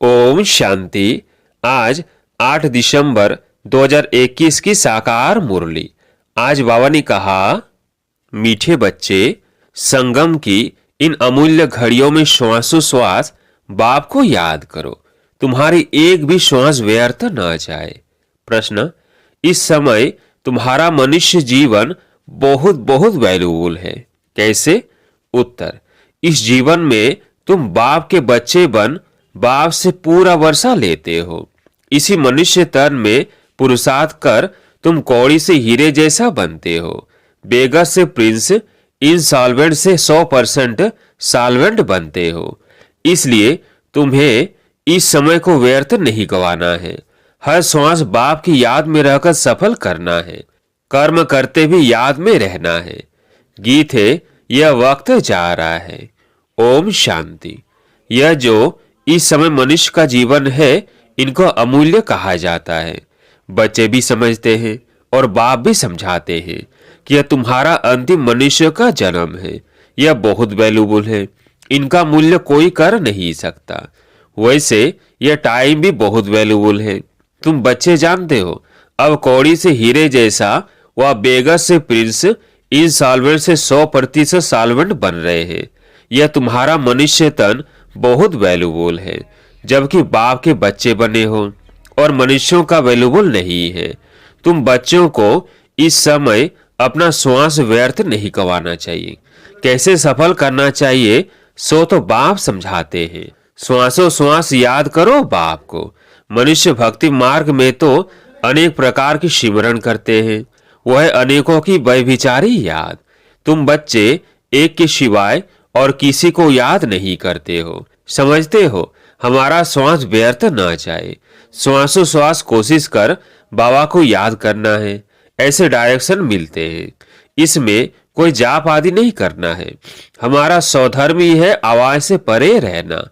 ओम शांति। आज 8 दिसंबर 2021 की साकार मुरली। आज बाबा ने कहा, मीठे बच्चे, संगम की इन अमूल्य घड़ियों में श्वासोश्वास बाप को याद करो, तुम्हारी एक भी श्वास व्यर्थ न जाए। प्रश्न, इस समय तुम्हारा मनुष्य जीवन बहुत बहुत वैल्यूबल है, कैसे? उत्तर, इस जीवन में तुम बाप के बच्चे बन बाप से पूरा वर्षा लेते हो। इसी मनुष्य तन में पुरुषार्थ कर तुम कौड़ी से हीरे जैसा बनते हो, बेगर से प्रिंस, इंसॉल्वेंट से 100% सॉल्वेंट बनते हो। इसलिए तुम्हें इस समय को व्यर्थ नहीं गंवाना है। हर श्वास बाप की याद में रहकर सफल करना है, कर्म करते भी याद में रहना है। गीत है, यह वक्त जा रहा है। ओम शांति। यह जो इस समय मनुष्य का जीवन है, इनको अमूल्य कहा जाता है। बच्चे भी समझते हैं और बाप भी समझाते हैं कि यह तुम्हारा अंतिम मनुष्य का जन्म है। यह बहुत वैल्यूबल है, इनका मूल्य कोई कर नहीं सकता। वैसे यह टाइम भी बहुत वैल्यूबल है। तुम बच्चे जानते हो, अब कौड़ी से हीरे जैसा व बेगर से प्रिंस, इंसॉल्वेंट से 100% सॉल्वेंट बन रहे हैं। यह तुम्हारा मनुष्य तन बहुत वैल्यूबल है, जबकि बाप के बच्चे बने हो और मनुष्यों का वैल्यूबल नहीं है। तुम बच्चों को इस समय अपना श्वास व्यर्थ नहीं गंवाना चाहिए। कैसे सफल करना चाहिए सो तो बाप समझाते हैं। श्वासोश्वास याद करो बाप को। मनुष्य भक्ति मार्ग में तो अनेक प्रकार की सिमरन करते हैं, वह अनेकों की व्यभिचारी याद। तुम बच्चे एक के सिवाय और किसी को याद नहीं करते हो। समझते हो हमारा श्वास व्यर्थ न जाए। श्वासोश्वास कोशिश कर बाबा को याद करना है, ऐसे डायरेक्शन मिलते हैं। इसमें कोई जाप आदि नहीं करना है। हमारा स्वधर्म ही है आवाज से परे रहना।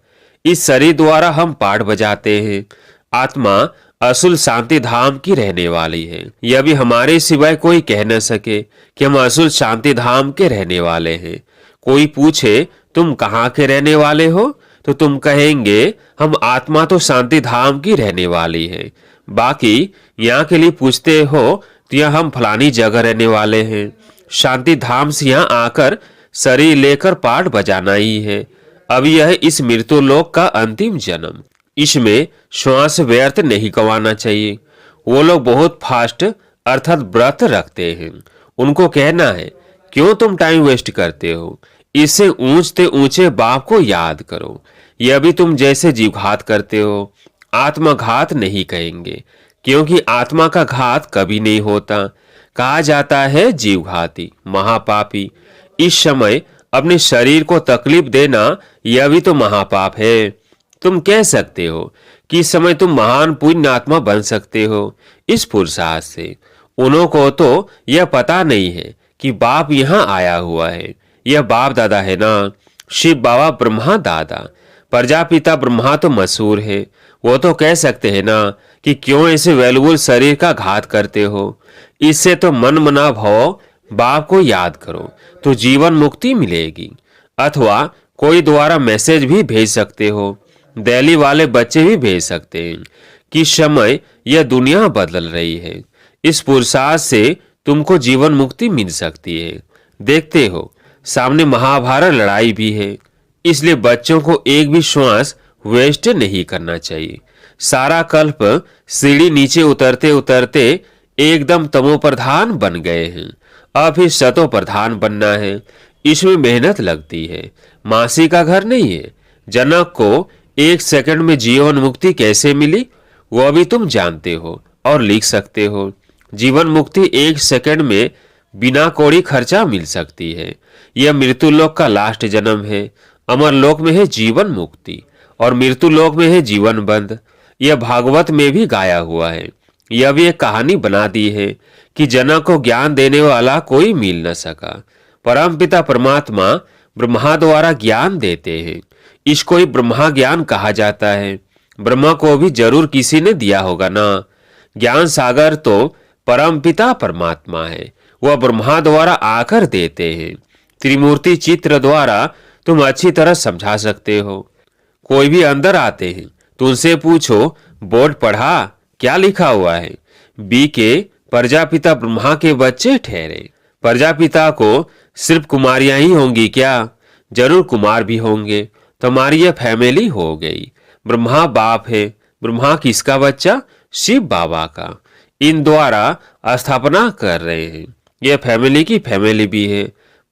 इस शरीर द्वारा हम पाठ बजाते हैं। आत्मा असुल शांति धाम की रहने वाली है। यह भी हमारे सिवाय कोई कह न सके कि हम असुल शांति धाम के रहने वाले हैं। कोई पूछे तुम कहाँ के रहने वाले हो, तो तुम कहेंगे हम आत्मा तो शांति धाम की रहने वाली है। बाकी यहाँ के लिए पूछते हो तो यहाँ हम फलानी जगह रहने वाले हैं। शांति धाम से यहाँ आकर शरीर लेकर पाठ बजाना ही है। अब यह इस मृत्यु लोक का अंतिम जन्म। इसमें श्वास व्यर्थ नहीं गंवाना चाहिए। वो लोग बहुत फास्ट अर्थात व्रत रखते हैं। उनको कहना है, क्यों तुम टाइम वेस्ट करते हो? इससे ऊंचते ऊंचे बाप को याद करो। यह भी तुम जैसे जीवघात करते हो। आत्मघात नहीं कहेंगे, क्योंकि आत्मा का घात कभी नहीं होता। कहा जाता है जीवघाती, महापापी। इस समय अपने शरीर को तकलीफ देना यह भी तो महापाप है। तुम कह सकते हो कि इस समय तुम महान पुण्य आत्मा बन सकते हो इस पुरुषार्थ से। उन्हों को तो यह पता नहीं है कि बाप यहाँ आया हुआ है। यह बाप दादा है ना, शिव बाबा ब्रह्मा दादा। प्रजापिता ब्रह्मा तो मशहूर है। वो तो कह सकते हैं ना कि क्यों ऐसे वैल्यूबल शरीर का घात करते हो। इससे तो मन मना भाव बाप को याद करो तो जीवन मुक्ति मिलेगी। अथवा कोई द्वारा मैसेज भी भेज सकते हो। दिल्ली वाले बच्चे भी भेज सकते हैं कि समय यह दुनिया बदल रही है। इस पुरुषार्थ से तुमको जीवन मुक्ति मिल सकती है। देखते हो सामने महाभारत लड़ाई भी है। इसलिए बच्चों को एक भी श्वास वेस्ट नहीं करना चाहिए। सारा कल्प सीढ़ी नीचे उतरते उतरते एकदम तमो प्रधान बन गए हैं। अब फिर सतो प्रधान बनना है। इसमें मेहनत लगती है। मासी का घर नहीं है। जनक को 1 सेकंड में जीवन मुक्ति कैसे मिली वह भी तुम जानते हो और लिख सकते हो। जीवन मुक्ति 1 सेकंड में बिना कौड़ी खर्चा मिल सकती है। यह मृत्यु लोक का लास्ट जन्म है। अमर लोक में है जीवन मुक्ति और मृत्यु लोक में है जीवन बंद। यह भागवत में भी गाया हुआ है। यह भी एक कहानी बना दी है कि जनक को ज्ञान देने वाला कोई मिल न सका। परमपिता परमात्मा ब्रह्मा द्वारा ज्ञान देते हैं। इसको ही ब्रह्मा ज्ञान कहा जाता है। ब्रह्मा को भी जरूर किसी ने दिया होगा ना। ज्ञान सागर तो परमपिता परमात्मा है, वह ब्रह्मा द्वारा आकर देते हैं। त्रिमूर्ति चित्र द्वारा तुम अच्छी तरह समझा सकते हो। कोई भी अंदर आते हैं तुमसे पूछो बोर्ड पढ़ा, क्या लिखा हुआ है? बी के प्रजापिता ब्रह्मा के बच्चे ठहरे। प्रजापिता को सिर्फ कुमारियां ही होंगी क्या? जरूर कुमार भी होंगे। तुम्हारी यह फैमिली हो गई। ब्रह्मा बाप है। ब्रह्मा किसका बच्चा? शिव बाबा का। इन द्वारा स्थापना कर रहे हैं। यह फैमिली की फैमिली भी है,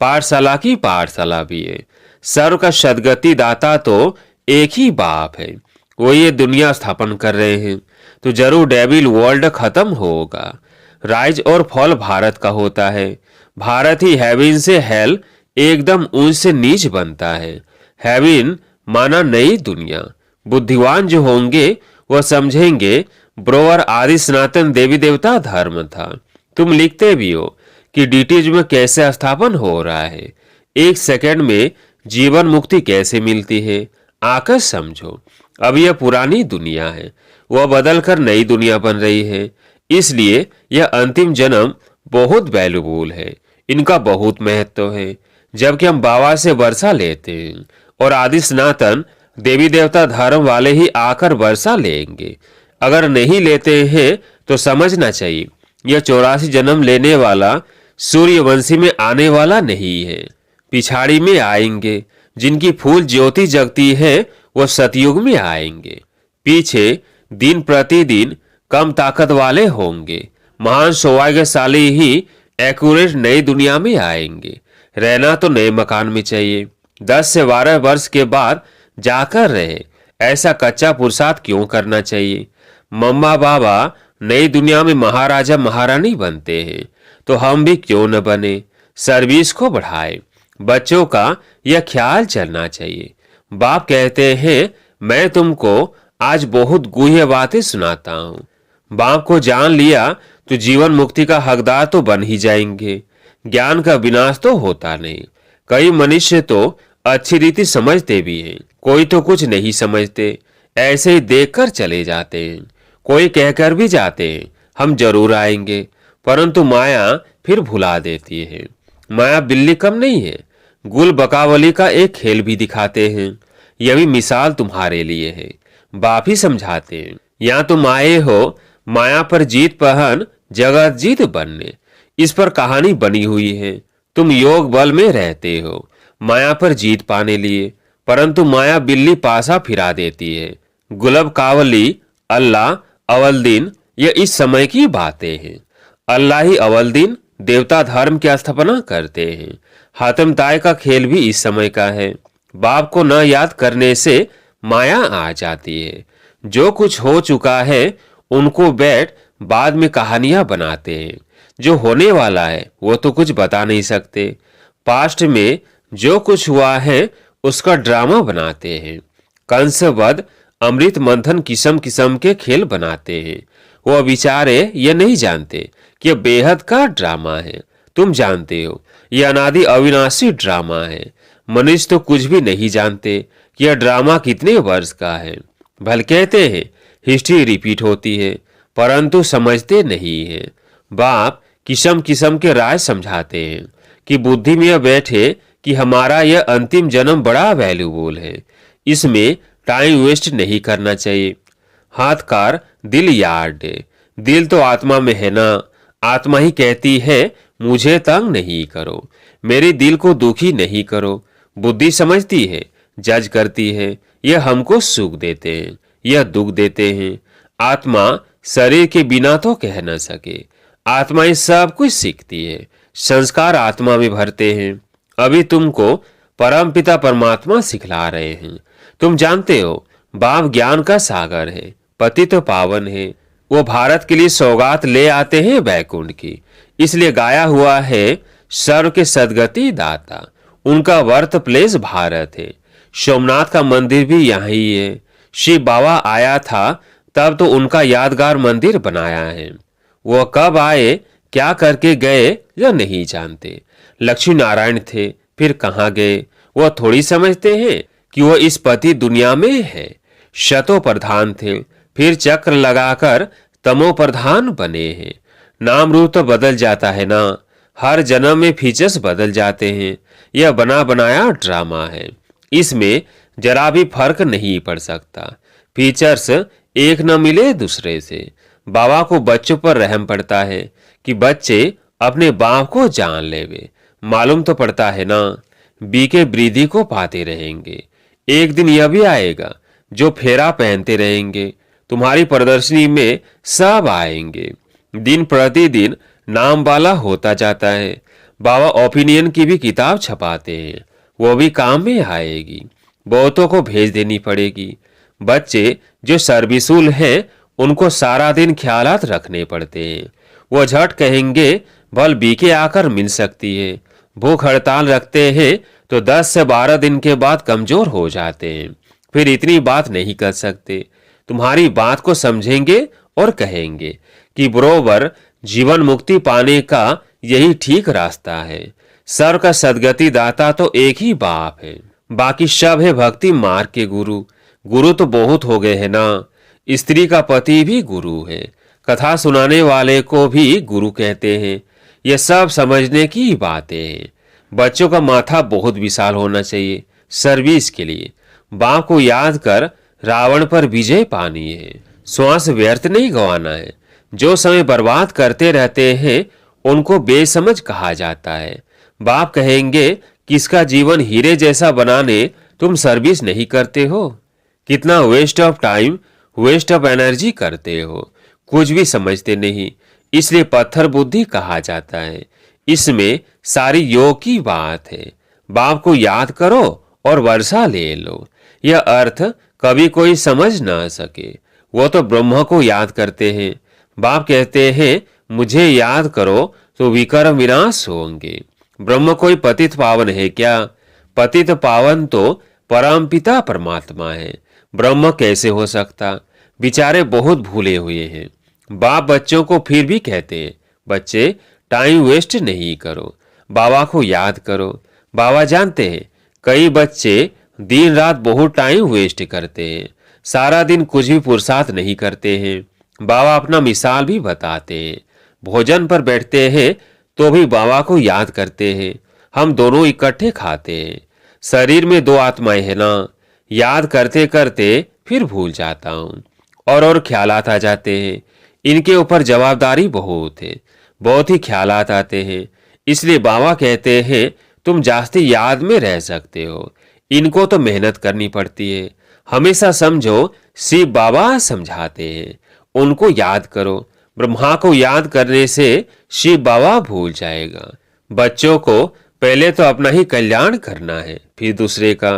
पाठशाला की पाठशाला भी है। सर्व का सदगति दाता तो एक ही बाप है। वो ये दुनिया स्थापन कर रहे हैं तो जरूर डेविल वर्ल्ड खत्म होगा। राइज और फॉल भारत का होता है। भारत ही हेविन से हेल एकदम ऊंच से नीच बनता है। हेविन माना नई दुनिया। बुद्धिवान जो होंगे वह समझेंगे ब्रोवर आदि सनातन देवी देवता धर्म था। तुम लिखते भी हो कि डीटीज में कैसे स्थापन हो रहा है, एक सेकंड में जीवन मुक्ति कैसे मिलती है, आकर समझो। अब यह पुरानी दुनिया है, वह बदलकर नई दुनिया बन रही है। इसलिए यह अंतिम जन्म बहुत वैल्यूबल है, इनका बहुत महत्व है। जबकि हम बाबा से वर्षा लेते हैं और आदि सनातन देवी देवता धर्म वाले ही आकर वर्षा लेंगे। अगर नहीं लेते हैं तो समझना चाहिए यह 84 जन्म लेने वाला सूर्यवंशी में आने वाला नहीं है। पिछाड़ी में आएंगे। जिनकी फूल ज्योति जगती है वह सतयुग में आएंगे। पीछे दिन प्रतिदिन कम ताकत वाले होंगे। महान सौभाग्यशाली ही एक्यूरेट नई दुनिया में आएंगे। रहना तो नए मकान में चाहिए। 10 से 12 वर्ष के बाद जाकर रहे, ऐसा कच्चा पुरुषार्थ क्यों करना चाहिए? मम्मा बाबा नई दुनिया में महाराजा महारानी बनते हैं तो हम भी क्यों न बने? सर्विस को बढ़ाए। बच्चों का यह ख्याल चलना चाहिए। बाप कहते हैं मैं तुमको आज बहुत गूढ़ बातें सुनाता हूँ। बाप को जान लिया तो जीवन मुक्ति का हकदार तो बन ही जाएंगे। ज्ञान का विनाश तो होता नहीं। कई मनुष्य तो अच्छी रीति समझते भी हैं, कोई तो कुछ नहीं समझते, ऐसे ही देखकर चले जाते हैं। कोई कहकर भी जाते हैं हम जरूर आएंगे, परंतु माया फिर भुला देती है। माया बिल्ली कम नहीं है। गुल बकावली का एक खेल भी दिखाते हैं। यह भी मिसाल तुम्हारे लिए है। बाप ही समझाते हैं। या तुम आए हो माया पर जीत पहन जगत जीत बनने। इस पर कहानी बनी हुई है। तुम योग बल में रहते हो माया पर जीत पाने लिए, परंतु माया बिल्ली पासा फिरा देती है। गुलब कावली, अल्लाह, अवलदीन ये इस समय की बातें हैं। अल्लाह ही अवलदीन देवता धर्म की स्थापना करते हैं। हातिम ताई का खेल भी इस समय का है। बाप को न याद करने से माया आ जाती है। जो कुछ हो चुका है उनको बैठ बाद में कहानियां बनाते हैं। जो होने वाला है वो तो कुछ बता नहीं सकते। पास्ट में जो कुछ हुआ है उसका ड्रामा बनाते हैं। कंसवध अमृत मंथन किस्म किस्म के खेल बनाते हैं। वो बेचारे ये नहीं जानते कि यह बेहद का ड्रामा है। तुम जानते हो यह अनादि अविनाशी ड्रामा है। मनुष्य तो कुछ भी नहीं जानते कि यह ड्रामा कितने वर्ष का है। भले कहते हैं हिस्ट्री रिपीट होती है, परंतु समझते नहीं है। बाप किस्म किस्म के राय समझाते हैं कि बुद्धि में यह बैठे कि हमारा यह अंतिम जन्म बड़ा वैल्यूबल है, इसमें टाइम वेस्ट नहीं करना चाहिए। हाथकार दिल यार्ड है। दिल तो आत्मा में है ना। आत्मा ही कहती है मुझे तंग नहीं करो, मेरे दिल को दुखी नहीं करो। बुद्धि समझती है, जज करती है, यह हमको सुख देते हैं, यह दुख देते हैं। आत्मा शरीर के बिना तो कह न सके। आत्मा ही सब कुछ सीखती है। संस्कार आत्मा में भरते हैं। अभी तुमको परमपिता परमात्मा सिखला रहे हैं। तुम जानते हो बाप ज्ञान का सागर है, पति तो पावन है। वो भारत के लिए सौगात ले आते हैं बैकुंठ की। इसलिए गाया हुआ है सर्व के सदगति दाता। उनका बर्थ प्लेस भारत है। सोमनाथ का मंदिर भी यहाँ ही है। शिव बाबा आया था तब तो उनका यादगार मंदिर बनाया है। वो कब आए, क्या करके गए यह नहीं जानते। लक्ष्मी नारायण थे, फिर कहाँ गए वह थोड़ी समझते हैं कि वह इस पति दुनिया में है। शतो प्रधान थे, फिर चक्र लगाकर तमो प्रधान बने हैं। नाम रूप तो बदल जाता है ना। हर जन्म में फीचर्स बदल जाते हैं। यह बना बनाया ड्रामा है, इसमें जरा भी फर्क नहीं पड़ सकता। फीचर्स एक न मिले दूसरे से। बाबा को बच्चों पर रहम पड़ता है कि बच्चे अपने बाप को जान लेवे। मालूम तो पड़ता है ना, बीके वृद्धि को पाते रहेंगे। एक दिन यह भी आएगा जो फेरा पहनते रहेंगे। तुम्हारी प्रदर्शनी में सब आएंगे। दिन प्रतिदिन नाम वाला होता जाता है। बाबा ओपिनियन की भी किताब छपाते हैं, वो भी काम में आएगी। बहुतों को भेज देनी पड़ेगी। बच्चे जो सर्विसुल हैं उनको सारा दिन ख्यालात रखने पड़ते हैं। वो झट कहेंगे भल बीके आकर मिल सकती है। भूख हड़ताल रखते हैं तो 10 से 12 दिन के बाद कमजोर हो जाते हैं, फिर इतनी बात नहीं कर सकते। तुम्हारी बात को समझेंगे और कहेंगे कि बरोबर जीवन मुक्ति पाने का यही ठीक रास्ता है। सर्व का सदगति दाता तो एक ही बाप है, बाकी सब है भक्ति मार्ग के गुरु। गुरु तो बहुत हो गए हैं ना। स्त्री का पति भी गुरु है, कथा सुनाने वाले को भी गुरु कहते हैं। ये सब समझने की बातें हैं। बच्चों का माथा बहुत विशाल होना चाहिए सर्विस के लिए। बाप को याद कर रावण पर विजय पानी है। श्वास व्यर्थ नहीं गंवाना है। जो समय बर्बाद करते रहते हैं उनको बेसमझ कहा जाता है। बाप कहेंगे किसका जीवन हीरे जैसा बनाने तुम सर्विस नहीं करते हो। कितना waste of time, waste of energy करते हो, कुछ भी समझते नहीं। इसलिए पत्थर बुद्धि कहा जाता है। इसमें सारी योग की बात है। बाप को याद करो और वर्षा ले लो। यह अर्थ कभी कोई समझ ना सके। वो तो ब्रह्म को याद करते हैं। बाप कहते हैं मुझे याद करो तो विकर्म विनाश होंगे। ब्रह्म कोई पतित पावन है क्या? पतित पावन तो परमपिता परमात्मा है। ब्रह्म कैसे हो सकता? बेचारे बहुत भूले हुए हैं। बाप बच्चों को फिर भी कहते हैं बच्चे टाइम वेस्ट नहीं करो, बाबा को याद करो। बाबा जानते हैं कई बच्चे दिन रात बहुत टाइम वेस्ट करते हैं, सारा दिन कुछ भी पुरुषार्थ नहीं करते हैं। बाबा अपना मिसाल भी बताते हैं। भोजन पर बैठते हैं तो भी बाबा को याद करते हैं। हम दोनों इकट्ठे खाते हैं। शरीर में दो आत्माएं हैं ना। याद करते करते फिर भूल जाता हूँ और ख्यालात आ जाते हैं। इनके ऊपर जवाबदारी बहुत है, बहुत ही ख्यालात आते हैं। इसलिए बाबा कहते हैं तुम जास्ती याद में रह सकते हो, इनको तो मेहनत करनी पड़ती है। हमेशा समझो शिव बाबा समझाते हैं, उनको याद करो। ब्रह्मा को याद करने से शिव बाबा भूल जाएगा। बच्चों को पहले तो अपना ही कल्याण करना है, फिर दूसरे का।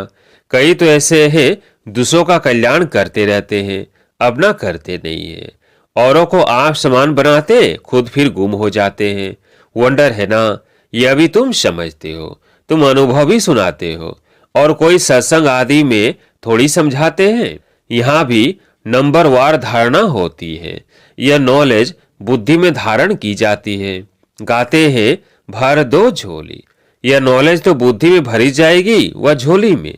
कई तो ऐसे हैं दूसरों का कल्याण करते रहते हैं, अपना करते नहीं है। औरों को आप समान बनाते, खुद फिर गुम हो जाते हैं। वंडर है ना, यह भी तुम समझते हो। तुम अनुभव भी सुनाते हो और कोई सत्संग आदि में थोड़ी समझाते हैं। यहाँ भी नंबर वार धारणा होती है। यह नॉलेज बुद्धि में धारण की जाती है। गाते हैं भर दो झोली। यह नॉलेज तो बुद्धि में भरी जाएगी, वह झोली में।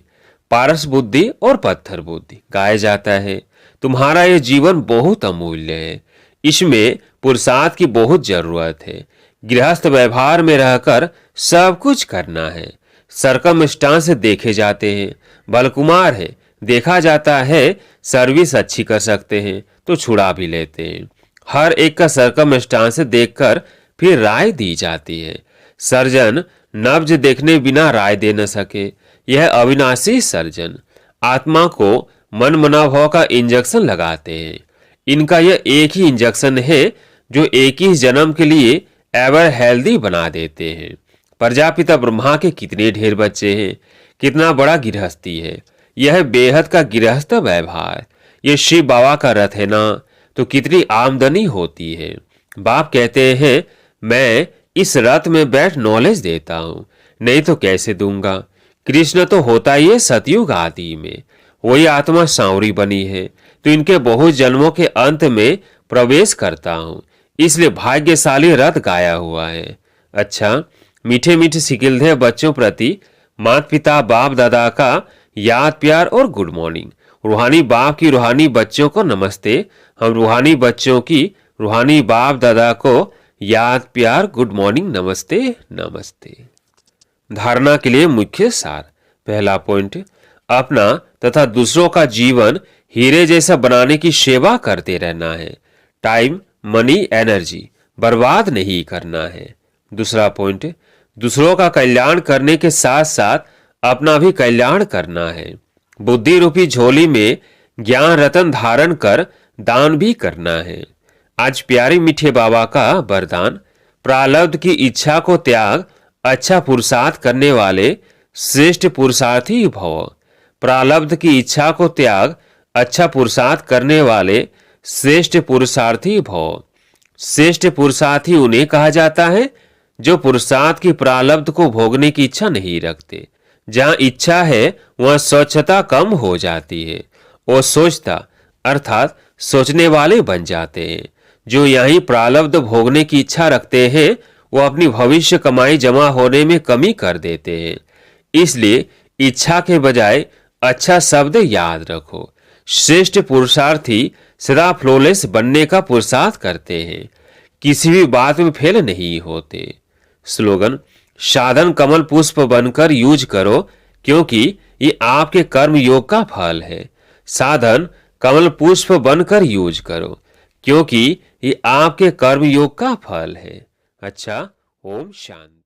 पारस बुद्धि और पत्थर बुद्धि गाया जाता है। तुम्हारा यह जीवन बहुत अमूल्य है, इसमें पुरुषार्थ की बहुत जरूरत है। गृहस्थ व्यवहार में रहकर सब कुछ करना है। सरकमस्टांस देखे जाते हैं, बलकुमार है, देखा जाता है सर्विस अच्छी कर सकते हैं तो छुड़ा भी लेते हैं। हर एक का सरकमस्टांस देखकर फिर राय दी जाती है। सर्जन नब्ज देखने बिना राय दे न सके। यह अविनाशी सर्जन आत्मा को मन मनाभाव का इंजेक्शन लगाते हैं। इनका यह एक ही इंजेक्शन है जो एक ही जन्म के लिए एवर हेल्दी बना देते हैं। प्रजापिता ब्रह्मा के कितने ढेर बच्चे हैं, कितना बड़ा गृहस्थी है। यह बेहद का गृहस्थ व्यवहार। यह शिव बाबा का रथ है ना, तो कितनी आमदनी होती है। बाप कहते हैं मैं इस रथ में बैठ नॉलेज देता हूँ, नहीं तो कैसे दूंगा। कृष्ण तो होता ही है सतयुग आदि में। वही आत्मा सांवरी बनी है तो इनके बहुत जन्मों के अंत में प्रवेश करता हूँ, इसलिए भाग्यशाली रथ गाया हुआ है। अच्छा, मीठे मीठे सिकिलधे बच्चों प्रति माता पिता बाप दादा का याद प्यार और गुड मॉर्निंग। रूहानी बाप की रूहानी बच्चों को नमस्ते। हम रूहानी बच्चों की रूहानी बाप दादा को याद प्यार गुड मॉर्निंग नमस्ते नमस्ते। धारणा के लिए मुख्य सार। पहला पॉइंट, अपना तथा दूसरों का जीवन हीरे जैसा बनाने की सेवा करते रहना है। टाइम, मनी, एनर्जी बर्बाद नहीं करना है। दूसरा पॉइंट, दूसरों का कल्याण करने के साथ साथ अपना भी कल्याण करना है। बुद्धि रूपी झोली में ज्ञान रतन धारण कर दान भी करना है। आज प्यारे मीठे बाबा का वरदान, प्रारब्ध की इच्छा को त्याग, अच्छा पुरुषार्थ करने वाले श्रेष्ठ पुरुषार्थी भव। प्रारब्ध की इच्छा को त्याग, अच्छा पुरुषार्थ करने वाले श्रेष्ठ पुरुषार्थी भव। श्रेष्ठ पुरुषार्थी उन्हें कहा जाता है जो पुरुषार्थ की प्रारब्ध को भोगने की इच्छा नहीं रखते। जहां इच्छा है वहां स्वच्छता कम हो जाती है और सोचता अर्थात सोचने वाले बन जाते हैं। जो यहीं प्रारब्ध भोगने की इच्छा रखते हैं वो अपनी भविष्य कमाई जमा होने में कमी कर देते हैं। इसलिए इच्छा के बजाय अच्छा शब्द याद रखो। श्रेष्ठ पुरुषार्थी सदा फ्लॉलेस बनने का पुरुषार्थ करते हैं, किसी भी बात में फेल नहीं होते। स्लोगन, साधन कमल पुष्प बनकर यूज करो क्योंकि ये आपके कर्म योग का फल है। साधन कमल पुष्प बनकर यूज करो क्योंकि ये आपके कर्म योग का फल है। अच्छा, ओम शांति।